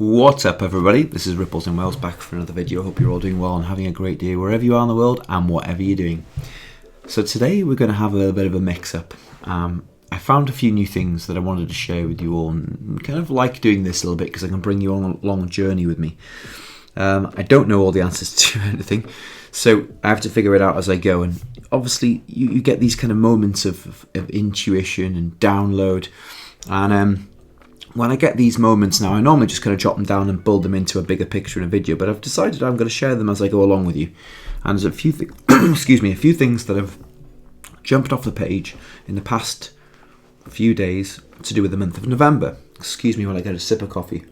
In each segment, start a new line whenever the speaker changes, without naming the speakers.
What's up, everybody? This is Ripples in Wales back for another video. Hope you're all doing well and having a great day wherever you are in the world and whatever you're doing. So today we're going to have a little bit of a mix-up. I found a few new things that I wanted to share with you all, and kind of like doing this a little bit because I can bring you on a long journey with me. I don't know all the answers to anything, so I have to figure it out as I go. And obviously you get these kind of moments of intuition and download, and when I get these moments now, I normally just kind of jot them down and build them into a bigger picture in a video, but I've decided I'm going to share them as I go along with you. And there's a few a few things that have jumped off the page in the past few days to do with the month of November. Excuse me while I get a sip of coffee.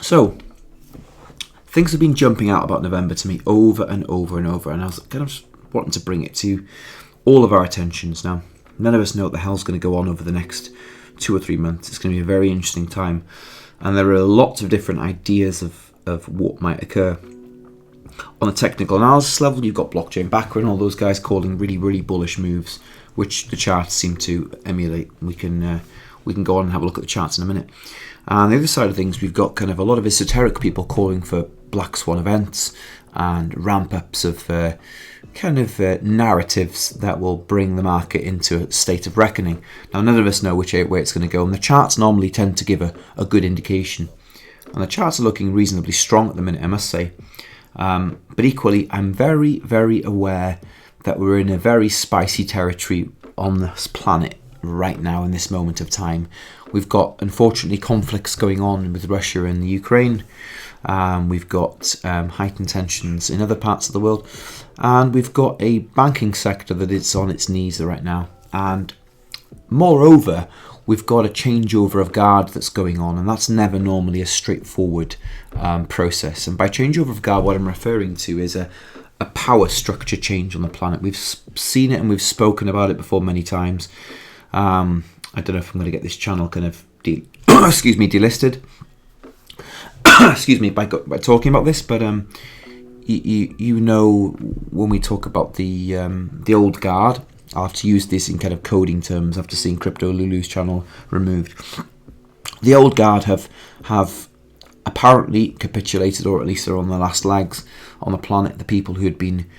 So, things have been jumping out about November to me over and over and over, and I was kind of wanting to bring it to all of our attentions now. None of us know what the hell's going to go on over the next 2 or 3 months. It's going to be a very interesting time, and there are lots of different ideas of what might occur. On a technical analysis level, you've got blockchain backer and all those guys calling really bullish moves, which the charts seem to emulate. We can go on and have a look at the charts in a minute. And on the other side of things, we've got kind of a lot of esoteric people calling for black swan events and ramp ups of narratives that will bring the market into a state of reckoning. Now, none of us know which way it's going to go, and the charts normally tend to give a good indication. And the charts are looking reasonably strong at the minute, I must say. But equally, I'm very aware that we're in a very spicy territory on this planet right now in this moment of time. We've got, unfortunately, conflicts going on with Russia and the Ukraine. We've got heightened tensions in other parts of the world, and we've got a banking sector that is on its knees right now. And moreover, we've got a changeover of guard that's going on, and that's never normally a straightforward process. And by changeover of guard, what I'm referring to is a power structure change on the planet. We've seen it and we've spoken about it before many times. I don't know if I'm going to get this channel kind of delisted. Excuse me, by talking about this, but you know, when we talk about the old guard, I'll have to use this in kind of coding terms after seeing Crypto Lulu's channel removed. The old guard have apparently capitulated, or at least they're on the last legs on the planet. The people who had been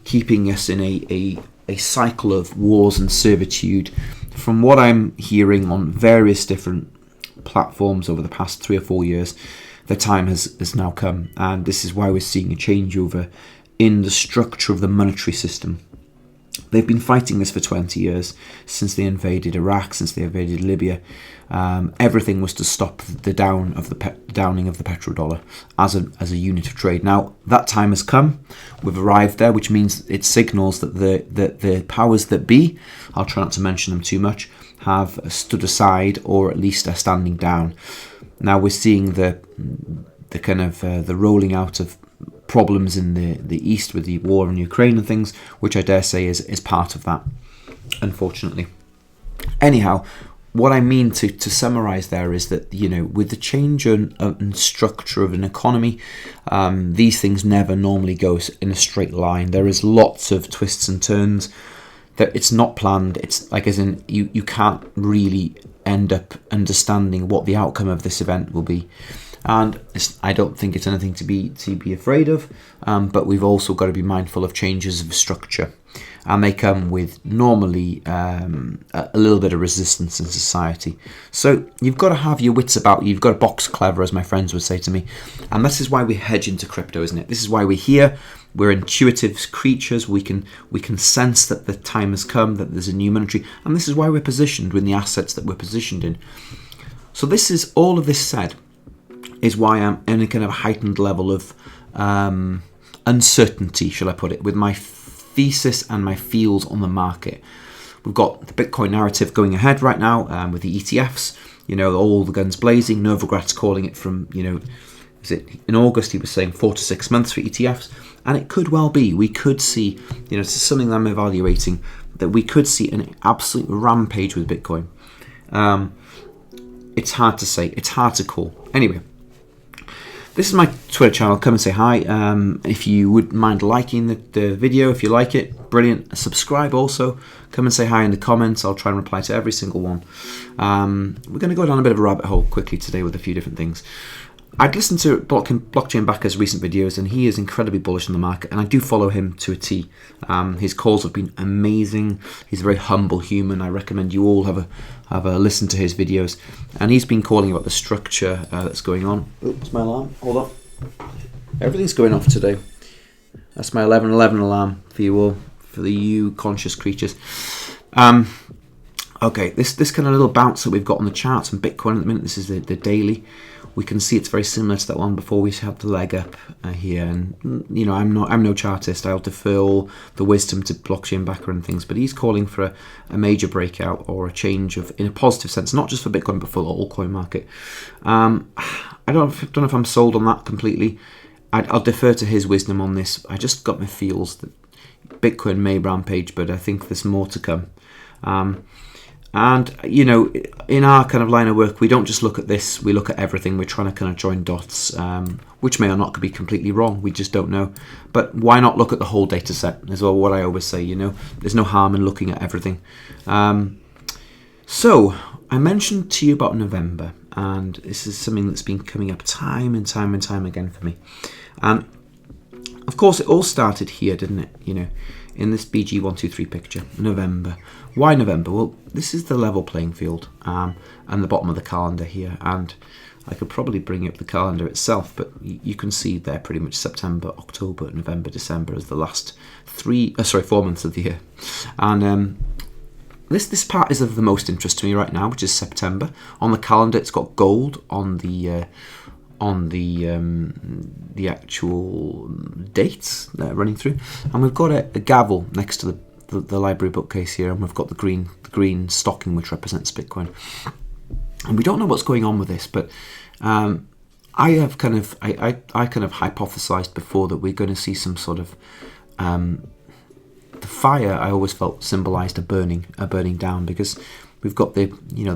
keeping us in a cycle of wars and servitude. From what I'm hearing on various different platforms over the past 3 or 4 years, the time has now come, and this is why we're seeing a changeover in the structure of the monetary system. They've been fighting this for 20 years, since they invaded Iraq, since they invaded Libya. Everything was to stop the downing of the petrodollar as a unit of trade. Now, that time has come. We've arrived there, which means it signals that the powers that be, I'll try not to mention them too much, have stood aside, or at least are standing down. Now we're seeing the rolling out of problems in the east with the war in Ukraine and things, which I dare say is part of that, unfortunately. Anyhow, what I mean to summarize there is that, you know, with the change in structure of an economy, these things never normally go in a straight line. There is lots of twists and turns. That it's not planned. It's like, as in, you can't really end up understanding what the outcome of this event will be. And I don't think it's anything to be afraid of, but we've also got to be mindful of changes of structure, and they come with normally a little bit of resistance in society. So you've got to have your wits about you. You've got to box clever, as my friends would say to me, and this is why we hedge into crypto, isn't it? This is why we're here. We're intuitive creatures. We can sense that the time has come, that there's a new monetary, and this is why we're positioned with the assets that we're positioned in. So this is all of this said, is why I'm in a kind of heightened level of uncertainty, shall I put it, with my thesis and my feels on the market. We've got the Bitcoin narrative going ahead right now with the ETFs, you know, all the guns blazing. Novogratz calling it from, you know, is it in August he was saying 4 to 6 months for ETFs, and it could well be. We could see, you know, this is something that I'm evaluating, that we could see an absolute rampage with Bitcoin. It's hard to say, it's hard to call. Anyway, this is my Twitter channel. Come and say hi. If you wouldn't mind liking the video, if you like it, brilliant. Subscribe also. Come and say hi in the comments. I'll try and reply to every single one. We're going to go down a bit of a rabbit hole quickly today with a few different things. I'd listened to Blockchain Backer's recent videos, and he is incredibly bullish on the market, and I do follow him to a T. His calls have been amazing. He's a very humble human. I recommend you all have a listen to his videos. And he's been calling about the structure that's going on. Oops, my alarm. Hold on. Everything's going off today. That's my 11:11 alarm for you all, for you conscious creatures. Okay, this kind of little bounce that we've got on the charts and Bitcoin at the minute. This is the daily. We can see it's very similar to that one before. We have the leg up here, and you know, I'm no chartist. I'll defer all the wisdom to Blockchain Backer and things, but he's calling for a major breakout or a change in a positive sense, not just for Bitcoin but for the altcoin market. I don't know if I'm sold on that completely. I'll defer to his wisdom on this. I just got my feels that Bitcoin may rampage, but I think there's more to come. And, you know, in our kind of line of work, we don't just look at this, we look at everything. We're trying to kind of join dots, which may or not be completely wrong. We just don't know. But why not look at the whole data set as well? What I always say, you know, there's no harm in looking at everything. So I mentioned to you about November, and this is something that's been coming up time and time and time again for me. And of course, it all started here, didn't it? You know, in this BG123 picture, November. Why November? Well, this is the level playing field, and the bottom of the calendar here. And I could probably bring up the calendar itself, but you can see there pretty much September, October, November, December as the last 4 months of the year. And this part is of the most interest to me right now, which is September. On the calendar, it's got gold on the actual dates that are running through, and we've got a gavel next to the library bookcase here, and we've got the green stocking which represents Bitcoin. And we don't know what's going on with this, but I kind of hypothesized before that we're going to see some sort of the fire. I always felt symbolized a burning down, because we've got the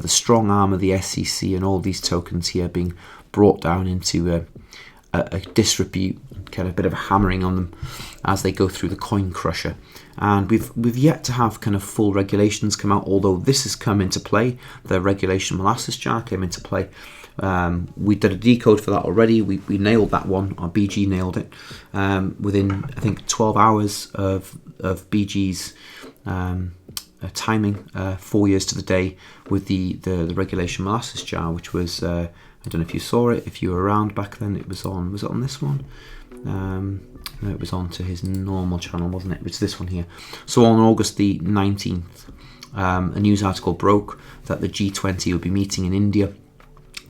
strong arm of the SEC and all these tokens here being brought down into a disrepute, kind of a bit of a hammering on them as they go through the coin crusher. And we've yet to have kind of full regulations come out, although this has come into play. The regulation molasses jar came into play. We did a decode for that already. We nailed that one. Our BG nailed it within, I think, 12 hours of BG's timing, 4 years to the day, with the regulation molasses jar, which was I don't know if you saw it, if you were around back then. Was it on this one? No, it was on to his normal channel, wasn't it? It's this one here. So on August the 19th, a news article broke that the G20 will be meeting in India,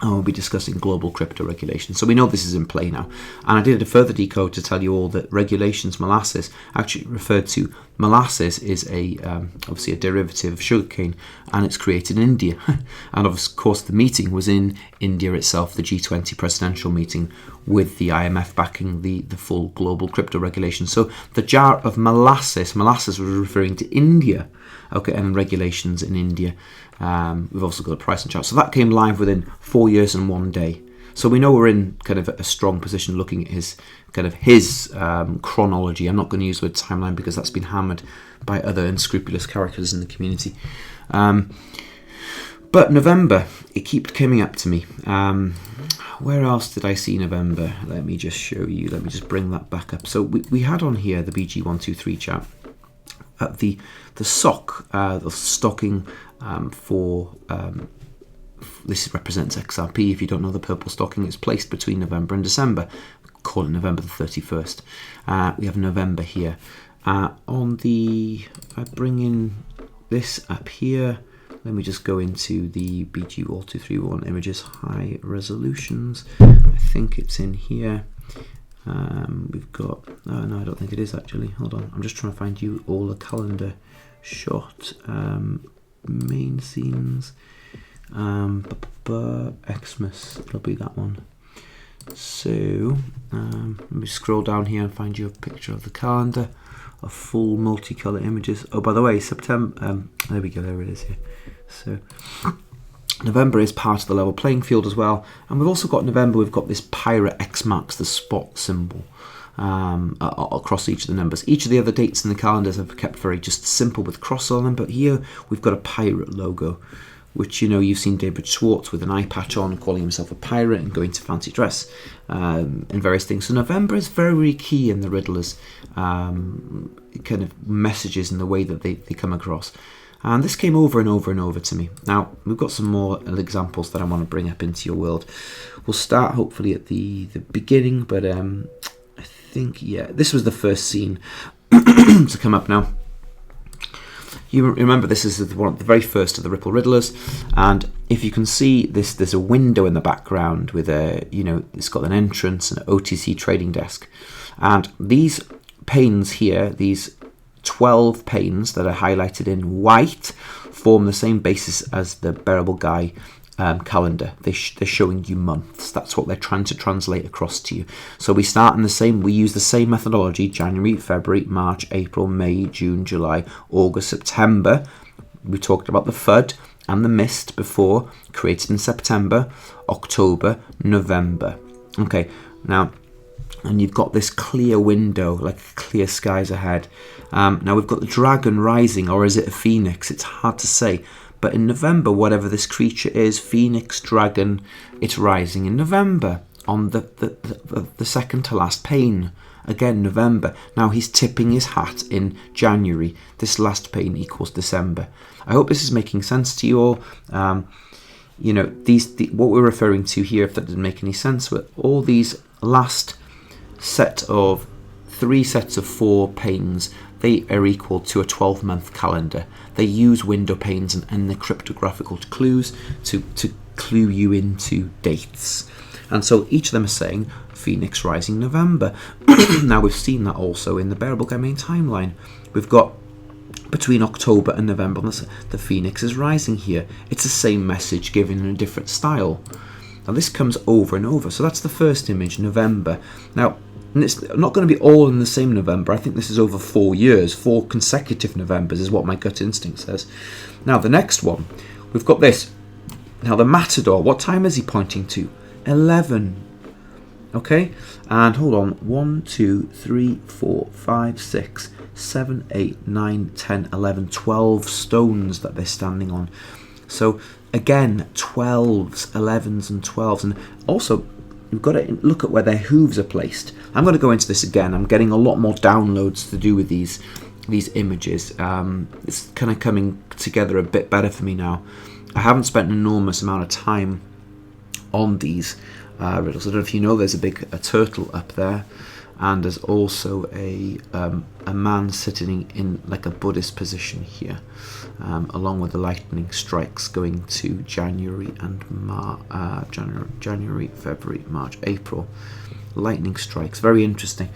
and we'll be discussing global crypto regulation. So we know this is in play now. And I did a further decode to tell you all that regulations molasses actually referred to. Molasses is obviously a derivative of sugarcane, and it's created in India. And of course the meeting was in India itself, the G20 presidential meeting, with the IMF backing the full global crypto regulation. So the jar of molasses was referring to India, okay, and regulations in India. We've also got a pricing chart. So that came live within 4 years and 1 day. So we know we're in kind of a strong position looking at his chronology. I'm not going to use the word timeline because that's been hammered by other unscrupulous characters in the community. But November, it keeps coming up to me. Where else did I see November? Let me just show you. Let me just bring that back up. So we had on here the BG123 chart. The SOC, the stocking for this represents XRP. If you don't know, the purple stocking is placed between November and December. Call it November the 31st. We have November here. I bring in this up here. Let me just go into the BG231 images, high resolutions. I think it's in here. We've got, no, I don't think it is actually. Hold on, I'm just trying to find you all a calendar shot. Main scenes, Xmas, it'll be that one. So let me scroll down here and find you a picture of the calendar, of full multicolour images. Oh, by the way, September, there we go, there it is here. November is part of the level playing field as well. And we've also got November, we've got this pirate X marks the spot symbol across each of the numbers. Each of the other dates in the calendars are kept very just simple with cross on them, but here we've got a pirate logo, which, you know, you've seen David Schwartz with an eye patch on, calling himself a pirate and going to fancy dress and various things. So November is very, very key in the riddlers kind of messages and the way that they come across. And this came over and over and over to me. Now, we've got some more examples that I want to bring up into your world. We'll start hopefully at the beginning, but I think, yeah, this was the first scene to come up now. You remember this is the very first of the Ripple Riddlers, and if you can see this, there's a window in the background with a, you know, it's got an entrance and an OTC trading desk, and these panes here, these 12 panes that are highlighted in white, form the same basis as the Bearable Guy calendar. They're showing you months. That's what they're trying to translate across to you. So we start in we use the same methodology: January, February, March, April, May, June, July, August, September. We talked about the FUD and the mist before, created in September, October, November. Okay, now, and you've got this clear window, like clear skies ahead. Now we've got the dragon rising, or is it a phoenix? It's hard to say. But in November, whatever this creature is, phoenix, dragon, it's rising in November on the second to last pane. Again, November. Now he's tipping his hat in January. This last pane equals December. I hope this is making sense to you all. You know, what we're referring to here, if that didn't make any sense, were all these last set of 3 sets of 4 panes. They are equal to a 12-month calendar. They use window panes and the cryptographical clues to clue you into dates. And so each of them is saying Phoenix rising November. Now we've seen that also in the Bearable Guy main timeline. We've got between October and November, the Phoenix is rising here. It's the same message given in a different style. Now this comes over and over. So that's the first image, November. Now, and it's not going to be all in the same November. I think this is over 4 years. 4 consecutive Novembers is what my gut instinct says. Now, the next one, we've got this. Now, the Matador, what time is he pointing to? 11. Okay? And hold on. 1, 2, 3, 4, 5, 6, 7, 8, 9, 10, 11, 12 stones that they're standing on. So, again, 12s, 11s and 12s. And also, you've got to look at where their hooves are placed. I'm going to go into this again. I'm getting a lot more downloads to do with these images. It's kind of coming together a bit better for me now. I haven't spent an enormous amount of time on these riddles. I don't know if you know, there's a turtle up there, and there's also a man sitting in like a Buddhist position here, along with the lightning strikes going to January and January, February, March, April. Lightning strikes, very interesting.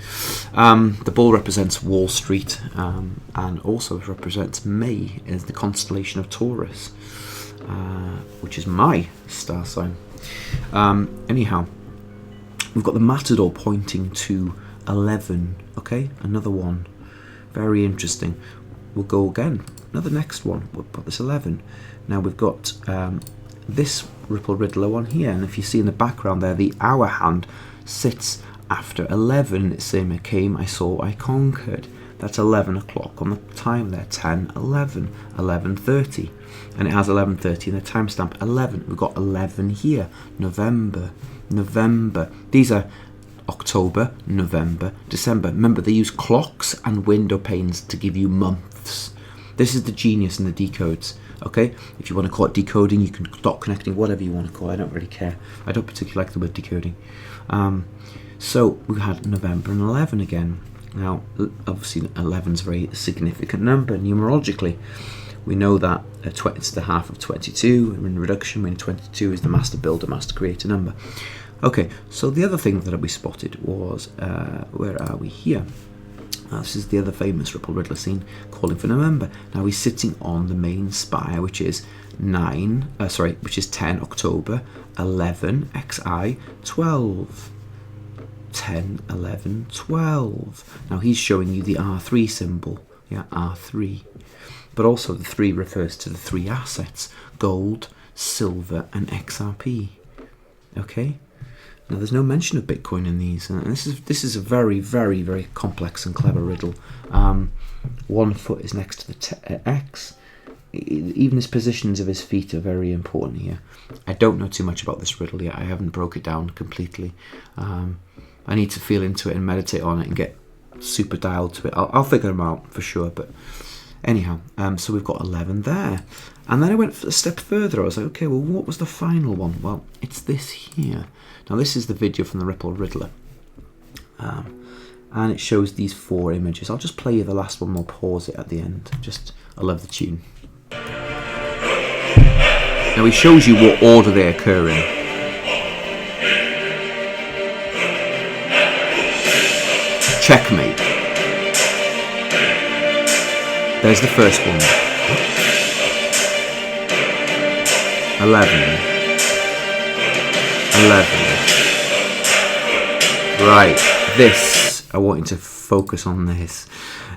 The bull represents Wall Street, and also represents May as the constellation of Taurus, which is my star sign. Anyhow, we've got the Matador pointing to 11. Okay, another one, very interesting. We'll go again, another next one. We'll put this 11. Now we've got this Ripple Riddler one here, and if you see in the background there, the hour hand sits after 11. It's saying I came, I saw, I conquered. That's 11 o'clock on the time there. 10, 11, 11:30, and it has 11:30 and the timestamp 11. We've got 11 here. November. These are October, November, December. Remember, they use clocks and window panes to give you months. This is the genius in the decodes. Okay, if you want to call it decoding, you can dot connecting, whatever you want to call it. I don't really care. I don't particularly like the word decoding. So we had November and 11 again. Now, obviously, 11 is a very significant number numerologically. We know that it's the half of 22. In reduction, when 22 is the master builder, master creator number. Okay, so the other thing that we spotted was, where are we here? This is the other famous Ripple Riddler scene, calling for November. Now he's sitting on the main spire, which is 10 October, 11 XI, 12. 10, 11, 12. Now he's showing you the R3 symbol. Yeah, R3. But also the 3 refers to the 3 assets: gold, silver, and XRP. Okay. Now there's no mention of Bitcoin in these, and this is a very, very, very complex and clever riddle. 1 foot is next to the X. Even his positions of his feet are very important here. I don't know too much about this riddle yet. I haven't broke it down completely. I need to feel into it and meditate on it and get super dialed to it. I'll figure them out for sure. But anyhow, so we've got 11 there. And then I went a step further. I was like, okay, well, what was the final one? Well, it's this here. Now, this is the video from the Ripple Riddler. And it shows these 4 images. I'll just play you the last one. We'll pause it at the end. I love the tune. Now, he shows you what order they occur in. Checkmate. There's the first one. 11. 11. Right, this, I want you to focus on this.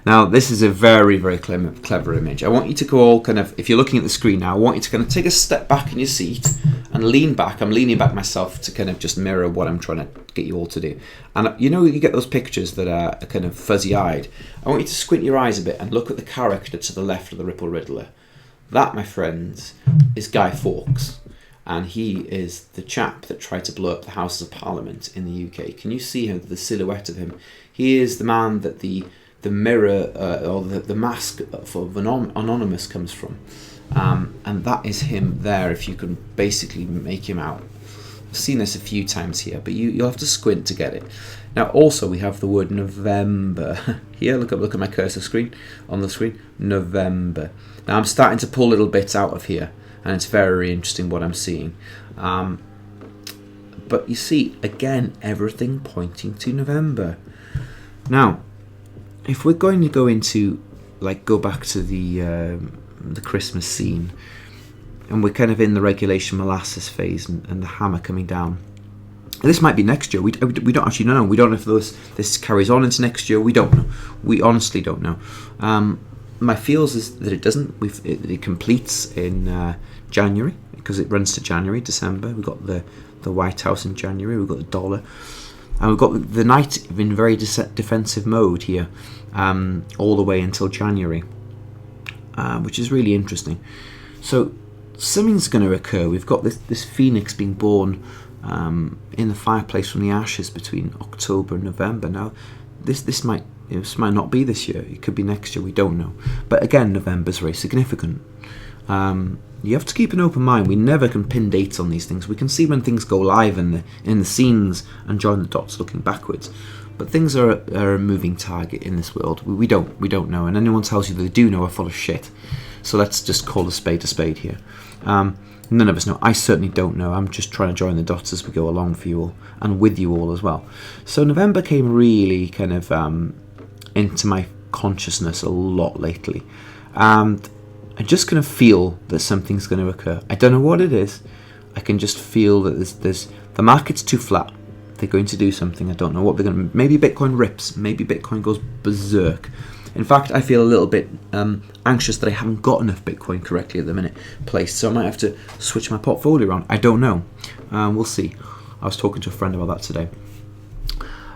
Now, this is a very, very clever image. I want you to go all kind of, if you're looking at the screen now, I want you to kind of take a step back in your seat and lean back. I'm leaning back myself to kind of just mirror what I'm trying to get you all to do. And you know, you get those pictures that are kind of fuzzy-eyed. I want you to squint your eyes a bit and look at the character to the left of the Ripple Riddler. That, my friends, is Guy Fawkes. And he is the chap that tried to blow up the Houses of Parliament in the UK. Can you see him, the silhouette of him? He is the man that the mirror or the mask of Anonymous comes from. And that is him there, if you can basically make him out. I've seen this a few times here, but you'll have to squint to get it. Now, also, we have the word November. Here, look at my cursor screen, on the screen, November. Now, I'm starting to pull little bits out of here, and it's very interesting what I'm seeing. But you see, again, everything pointing to November. Now, if we're going to go into, like, go back to the Christmas scene, and we're kind of in the regulation molasses phase and the hammer coming down. This might be next year. We don't actually know. We don't know if this carries on into next year. We don't know. We honestly don't know. My feels is that it doesn't. It completes in January, because it runs to January, December. We've got the White House in January. We've got the dollar. And we've got the night in very defensive mode here, all the way until January, which is really interesting. So something's going to occur. We've got this phoenix being born in the fireplace from the ashes between October and November. Now, this might not be this year. It could be next year. We don't know. But again, November's very significant. You have to keep an open mind. We never can pin dates on these things. We can see when things go live in the scenes and join the dots looking backwards. But things are a moving target in this world. We don't know. And anyone tells you they do know are full of shit. So let's just call a spade here. None of us know. I certainly don't know. I'm just trying to join the dots as we go along for you all, and with you all as well. So November came really kind of into my consciousness a lot lately. And I'm just going to feel that something's going to occur. I don't know what it is. I can just feel that there's the market's too flat. They're going to do something. I don't know what they're going to. Maybe Bitcoin rips. Maybe Bitcoin goes berserk. In fact, I feel a little bit anxious that I haven't got enough Bitcoin correctly at the minute placed, so I might have to switch my portfolio around. I don't know. We'll see. I was talking to a friend about that today.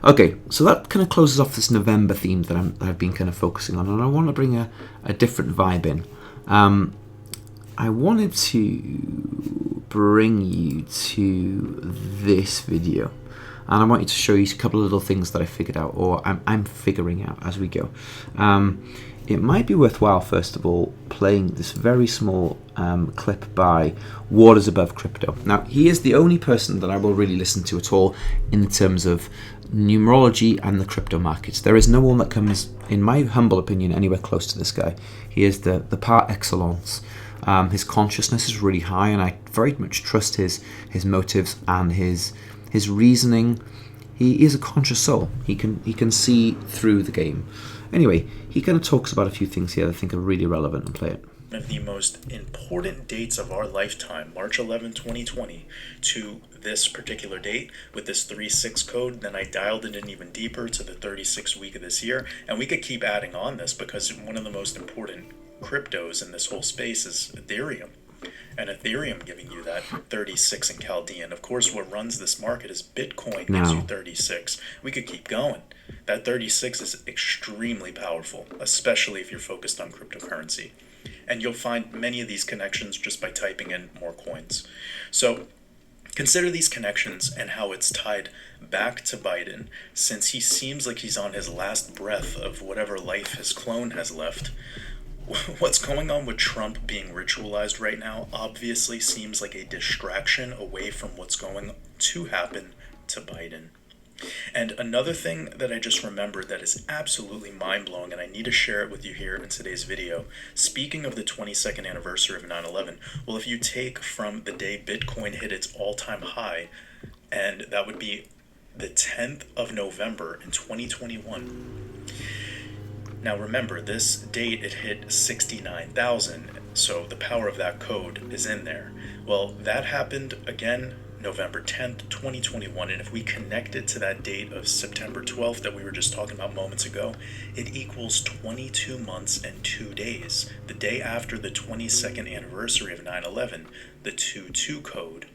Okay, so that kind of closes off this November theme that I've been kind of focusing on, and I want to bring a different vibe in. I wanted to bring you to this video, and I want you to show you a couple of little things that I figured out, or I'm figuring out as we go. It might be worthwhile, first of all, playing this very small clip by Waters Above Crypto. Now, he is the only person that I will really listen to at all in terms of numerology and the crypto markets. There is no one that comes, in my humble opinion, anywhere close to this guy. He is the par excellence. His consciousness is really high, and I very much trust his motives and his reasoning. He is a conscious soul. He can see through the game. Anyway, he kind of talks about a few things here that I think are really relevant, and play it.
One of the most important dates of our lifetime, March 11, 2020, to this particular date with this 36 code. Then I dialed it in even deeper to the 36th week of this year, and we could keep adding on this because one of the most important cryptos in this whole space is Ethereum. and Ethereum giving you that 36 in Chaldean. Of course, what runs this market is Bitcoin gives you
Now,
36. We could keep going. That 36 is extremely powerful, especially if you're focused on cryptocurrency. And you'll find many of these connections just by typing in more coins. So consider these connections and how it's tied back to Biden, since he seems like he's on his last breath of whatever life his clone has left. What's going on with Trump being ritualized right now obviously seems like a distraction away from what's going to happen to Biden. And another thing that I just remembered that is absolutely mind-blowing, and I need to share it with you here in today's video. Speaking of the 22nd anniversary of 9/11, well, if you take from the day Bitcoin hit its all-time high, and that would be the 10th of November in 2021. Now remember, this date it hit 69,000, so the power of that code is in there. Well, that happened again November 10th, 2021, and if we connect it to that date of September 12th that we were just talking about moments ago, it equals 22 months and 2 days. The day after the 22nd anniversary of 9/11, the 22 code.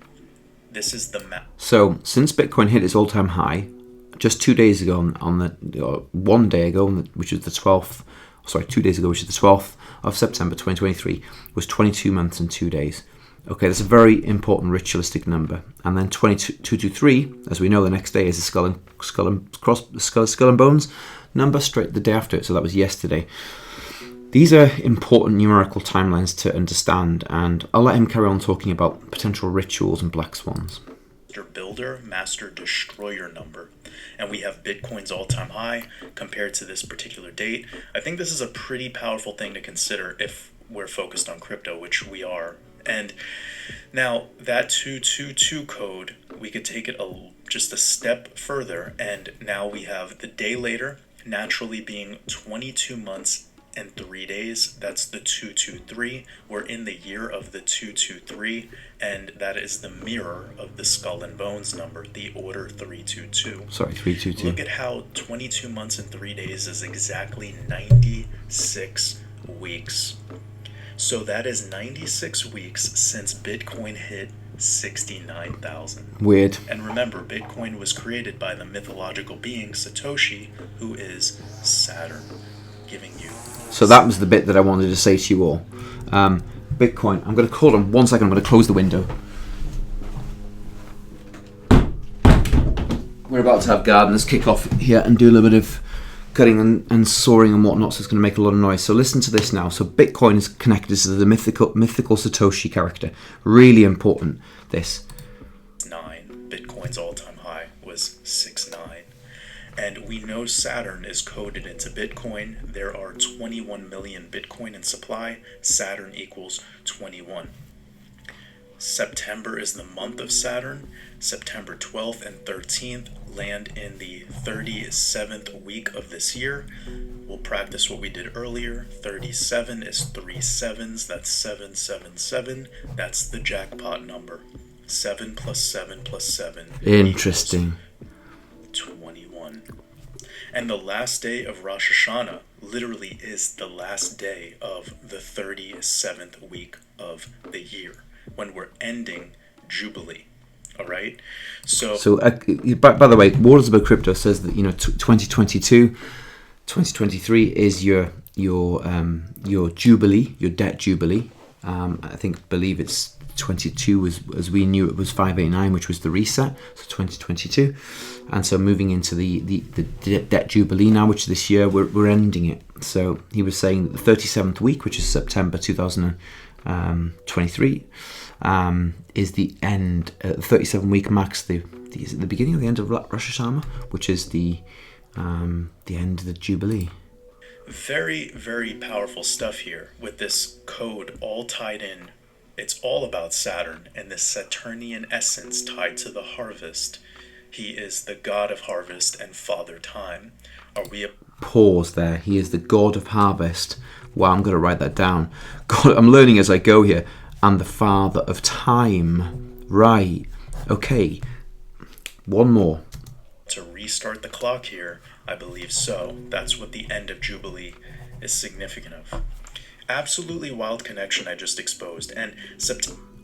This is the map.
so since Bitcoin hit its all-time high, just 2 days ago, on the 1 day ago, which is the 12th, sorry, 2 days ago, which is the 12th of September 2023, was 22 months and 2 days. Okay, that's a very important ritualistic number. And then 2223, as we know, the next day is the skull and bones number straight the day after it. So that was yesterday. These are important numerical timelines to understand, and I'll let him carry on talking about potential rituals and black swans.
Master builder, master destroyer number. And we have Bitcoin's all-time high compared to this particular date. I think this is a pretty powerful thing to consider if we're focused on crypto, which we are. And now that 222 code, we could take it just a step further, and now we have the day later naturally being 22 months and 3 days. That's the 223. We're in the year of the 223, and that is the mirror of the skull and bones number, the order 322.
Sorry, 322.
Look at how 22 months and 3 days is exactly 96 weeks. So that is 96 weeks since Bitcoin hit 69,000.
Weird.
And remember, Bitcoin was created by the mythological being Satoshi, who is Saturn, giving you.
So that was the bit that I wanted to say to you all. Bitcoin. I'm going to call them 1 second. I'm going to close the window. We're about to have gardeners kick off here and do a little bit of cutting and sawing and whatnot, so it's going to make a lot of noise. So listen to this now. So Bitcoin is connected to the mythical Satoshi character. Really important, this.
9. Bitcoin's all-time high was 6.9. And we know Saturn is coded into Bitcoin. There are 21 million Bitcoin in supply. Saturn equals 21. September is the month of Saturn. September 12th and 13th land in the 37th week of this year. We'll practice what we did earlier. 37 is 3 sevens. That's 777. That's the jackpot number. 7 plus 7 plus 7.
Interesting.
21. And the last day of Rosh Hashanah literally is the last day of the 37th week of the year, when we're ending Jubilee. All right. So
by the way, Waters About Crypto says that 2022, 2023 is your jubilee, your debt jubilee. I believe it's 22 was, as we knew, it was 589, which was the reset. So 2022, and so moving into the debt jubilee now, which this year we're ending it. So he was saying that the 37th week, which is September 2023. Is the end. 37 week marks the beginning of the end of Rosh Hashanah, which is the end of the Jubilee.
Very, very powerful stuff here with this code all tied in. It's all about Saturn and this Saturnian essence tied to the harvest. He is the god of harvest and father time. Are we
Pause there. He is the god of harvest. Wow, I'm going to write that down. God, I'm learning as I go here. And the father of time. Right. Okay. One more.
To restart the clock here? I believe so. That's what the end of Jubilee is significant of. Absolutely wild connection I just exposed. And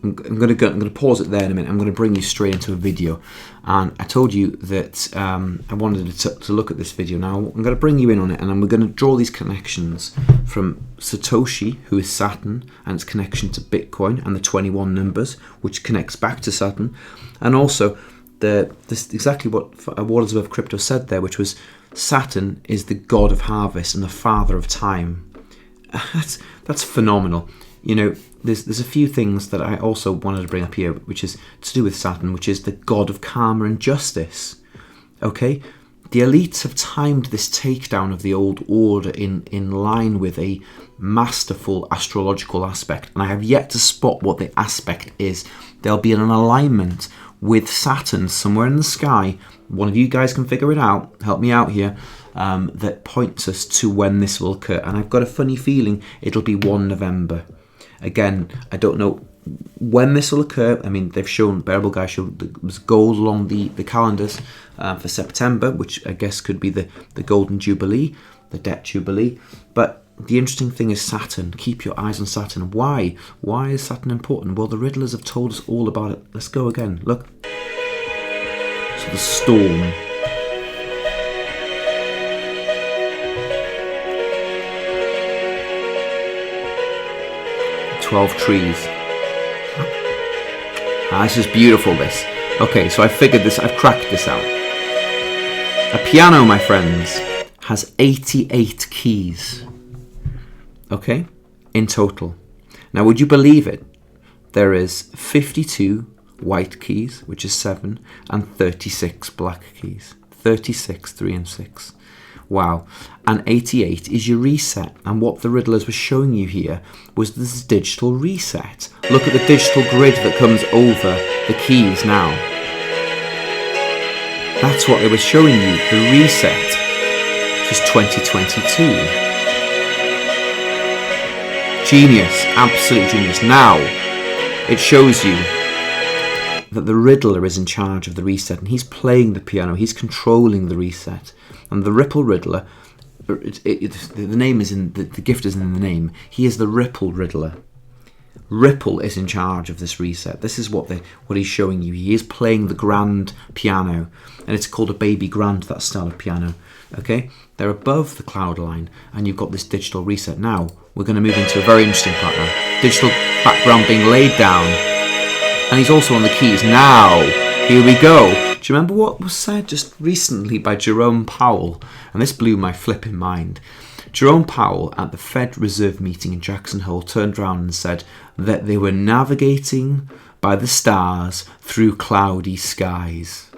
I'm going to pause it there in a minute. I'm going to bring you straight into a video, and I told you that I wanted to look at this video. Now I'm going to bring you in on it, and we're going to draw these connections from Satoshi, who is Saturn, and its connection to Bitcoin and the 21 numbers, which connects back to Saturn, and also this exactly what Waters Above Crypto said there, which was Saturn is the god of harvest and the father of time. That's phenomenal. You know, there's a few things that I also wanted to bring up here, which is to do with Saturn, which is the god of karma and justice. Okay? The elites have timed this takedown of the old order in line with a masterful astrological aspect, and I have yet to spot what the aspect is. There'll be an alignment with Saturn somewhere in the sky. One of you guys can figure it out, help me out here, that points us to when this will occur, and I've got a funny feeling it'll be 1 November. Again, I don't know when this will occur. I mean, they've shown, Bearable Guy showed there was gold along the calendars for September, which I guess could be the golden jubilee, the debt jubilee. But the interesting thing is Saturn. Keep your eyes on Saturn. Why? Why is Saturn important? Well, the riddlers have told us all about it. Let's go again. Look. So the storm. "12 trees. This is beautiful, this. Okay, so I figured this, I've cracked this out. A piano, my friends, has 88 keys. Okay? In total. Now, would you believe it? There is 52 white keys, which is 7, and 36 black keys. 36, 3 and 6. Wow. And 88 is your reset. And what the riddlers were showing you here was this digital reset. Look at the digital grid that comes over the keys now. That's what they were showing you, the reset, which is 2022. Genius, absolute genius. Now, it shows you that the riddler is in charge of the reset, and he's playing the piano, he's controlling the reset. And the Ripple Riddler, the name is in the gift is in the name. He is the Ripple Riddler. Ripple is in charge of this reset. This is what he's showing you. He is playing the grand piano, and it's called a baby grand, that style of piano. Okay, they're above the cloud line, and you've got this digital reset. Now we're going to move into a very interesting part now. Digital background being laid down, and he's also on the keys. Now here we go. Do you remember what was said just recently by Jerome Powell? And this blew my flipping mind. Jerome Powell at the Fed Reserve meeting in Jackson Hole turned around and said that they were navigating by the stars through cloudy skies.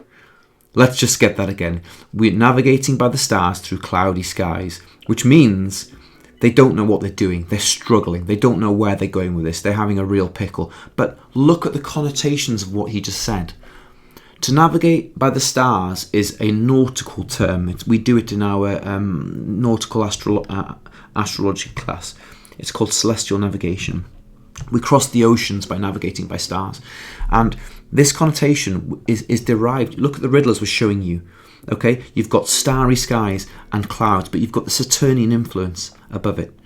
Let's just get that again. We're navigating by the stars through cloudy skies, which means they don't know what they're doing. They're struggling. They don't know where they're going with this. They're having a real pickle. But look at the connotations of what he just said. To navigate by the stars is a nautical term. We do it in our nautical astrology class. It's called celestial navigation. We cross the oceans by navigating by stars. And this connotation is derived. Look at the riddlers we're showing you. Okay, you've got starry skies and clouds, but you've got the Saturnian influence above it.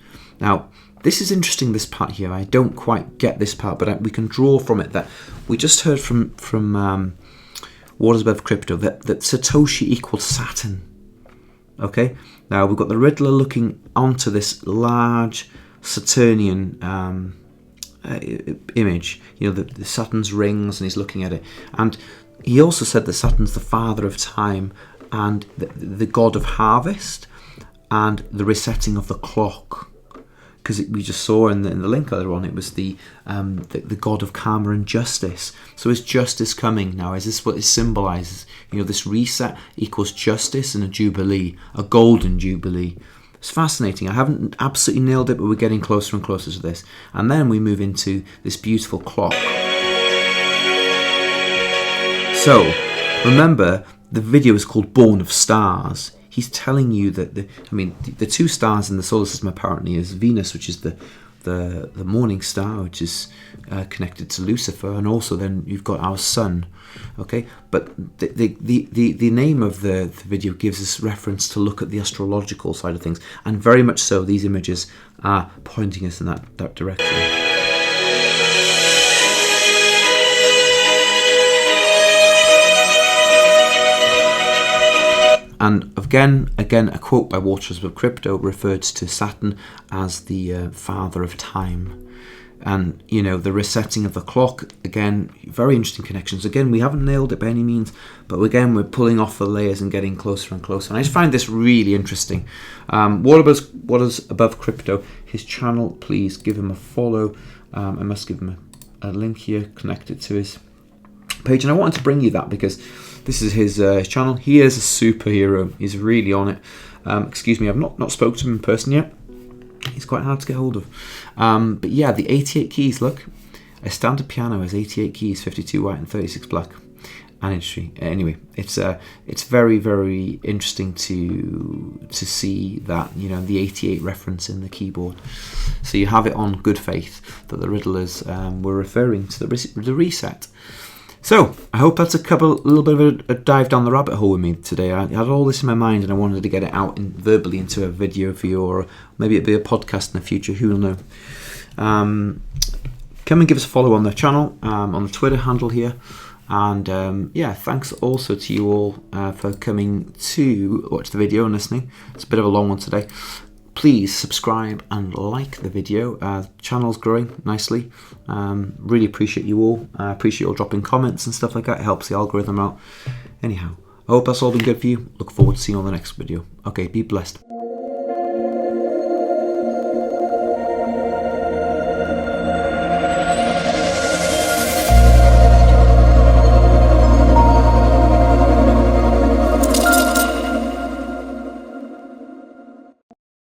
Now, this is interesting, this part here. I don't quite get this part, but we can draw from it that we just heard from Waters Above Crypto that Satoshi equals Saturn. Okay, now we've got the riddler looking onto this large Saturnian image. You know, the Saturn's rings, and he's looking at it. And he also said that Saturn's the father of time and the god of harvest and the resetting of the clock. Because we just saw in the link earlier on, it was the god of karma and justice. So is justice coming now? Is this what it symbolises? You know, this reset equals justice and a jubilee, a golden jubilee. It's fascinating. I haven't absolutely nailed it, but we're getting closer and closer to this. And then we move into this beautiful clock. So, remember, the video is called Born of Stars. He's telling you that the two stars in the solar system apparently is Venus, which is the the morning star, which is connected to Lucifer, and also then you've got our sun. Okay, but the name of the video gives us reference to look at the astrological side of things, and very much so these images are pointing us in that direction. And again, a quote by Watchers of Crypto referred to Saturn as the father of time. And, you know, the resetting of the clock, again, very interesting connections. Again, we haven't nailed it by any means, but again, we're pulling off the layers and getting closer and closer. And I just find this really interesting. What is above crypto? His channel, please give him a follow. I must give him a link here connected to his page. And I wanted to bring you that because this is his channel. He is a superhero. He's really on it. Excuse me, I've not spoken to him in person yet. He's quite hard to get hold of. But yeah, the 88 keys, look. A standard piano has 88 keys, 52 white and 36 black. And interesting. Anyway, it's very, very interesting to see that, you know, the 88 reference in the keyboard. So you have it on good faith that the riddlers were referring to the reset. So, I hope that's a little bit of a dive down the rabbit hole with me today. I had all this in my mind and I wanted to get it out verbally into a video for you, or maybe it'll be a podcast in the future, who will know. Come and give us a follow on the channel, on the Twitter handle here. And yeah, thanks also to you all for coming to watch the video and listening. It's a bit of a long one today. Please subscribe and like the video. The channel's growing nicely. Really appreciate you all. I appreciate you all dropping comments and stuff like that. It helps the algorithm out. Anyhow, I hope that's all been good for you. Look forward to seeing you on the next video. Okay, be blessed.